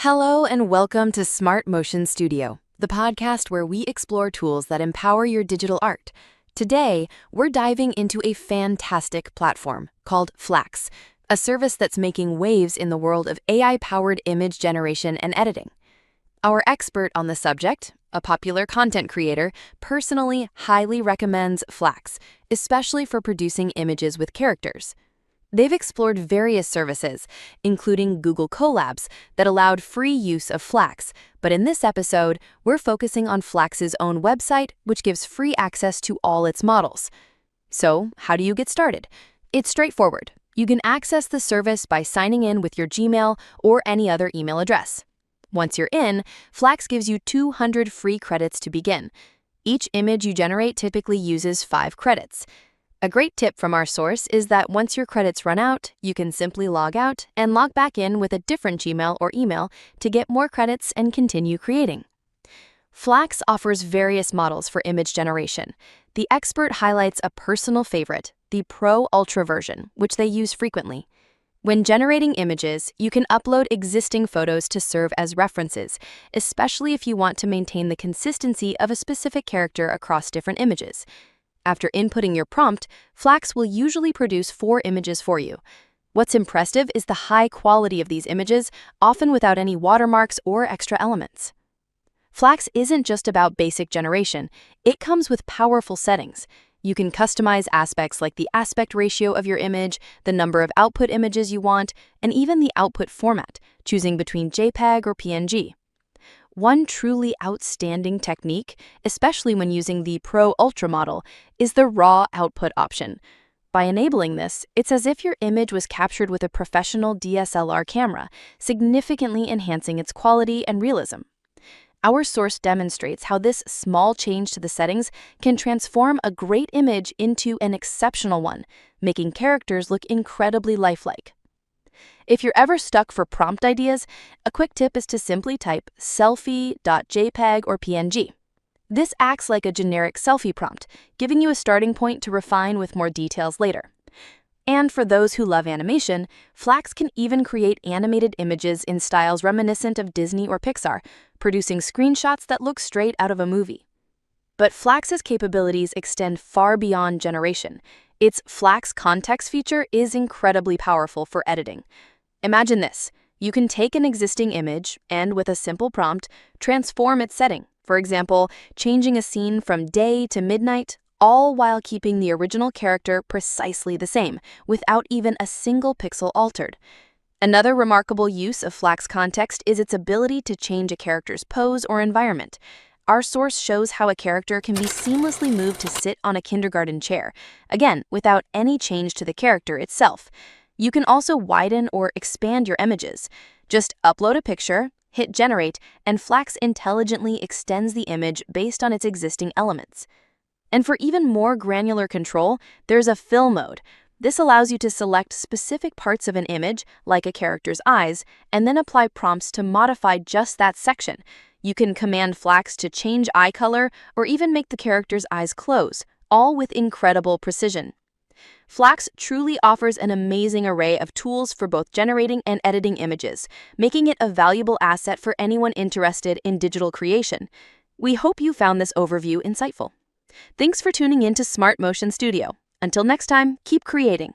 Hello and welcome to Smart Motion Studio, the podcast where we explore tools that empower your digital art. Today, we're diving into a fantastic platform called Flaax, a service that's making waves in the world of AI-powered image generation and editing. Our expert on the subject, a popular content creator, personally highly recommends Flaax, especially for producing images with characters. They've explored various services, including Google Colabs, that allowed free use of Flaax, but in this episode, we're focusing on Flaax's own website, which gives free access to all its models. So, how do you get started? It's straightforward. You can access the service by signing in with your Gmail or any other email address. Once you're in, Flaax gives you 200 free credits to begin. Each image you generate typically uses 5 credits. A great tip from our source is that once your credits run out, you can simply log out and log back in with a different Gmail or email to get more credits and continue creating. Flaax offers various models for image generation. The expert highlights a personal favorite, the Pro Ultra version, which they use frequently. When generating images, you can upload existing photos to serve as references, especially if you want to maintain the consistency of a specific character across different images. After inputting your prompt, Flaax will usually produce 4 images for you. What's impressive is the high quality of these images, often without any watermarks or extra elements. Flaax isn't just about basic generation, it comes with powerful settings. You can customize aspects like the aspect ratio of your image, the number of output images you want, and even the output format, choosing between JPEG or PNG. One truly outstanding technique, especially when using the Pro Ultra model, is the raw output option. By enabling this, it's as if your image was captured with a professional DSLR camera, significantly enhancing its quality and realism. Our source demonstrates how this small change to the settings can transform a great image into an exceptional one, making characters look incredibly lifelike. If you're ever stuck for prompt ideas, a quick tip is to simply type selfie.jpg or PNG. This acts like a generic selfie prompt, giving you a starting point to refine with more details later. And for those who love animation, Flaax can even create animated images in styles reminiscent of Disney or Pixar, producing screenshots that look straight out of a movie. But Flaax's capabilities extend far beyond generation. Its Flaax Context feature is incredibly powerful for editing. Imagine this. You can take an existing image and, with a simple prompt, transform its setting. For example, changing a scene from day to midnight, all while keeping the original character precisely the same, without even a single pixel altered. Another remarkable use of Flaax Context is its ability to change a character's pose or environment. Our source shows how a character can be seamlessly moved to sit on a kindergarten chair, again, without any change to the character itself. You can also widen or expand your images. Just upload a picture, hit generate, and Flaax intelligently extends the image based on its existing elements. And for even more granular control, there's a fill mode. This allows you to select specific parts of an image, like a character's eyes, and then apply prompts to modify just that section. You can command Flaax to change eye color or even make the character's eyes close, all with incredible precision. Flaax truly offers an amazing array of tools for both generating and editing images, making it a valuable asset for anyone interested in digital creation. We hope you found this overview insightful. Thanks for tuning in to Smart Motion Studio. Until next time, keep creating.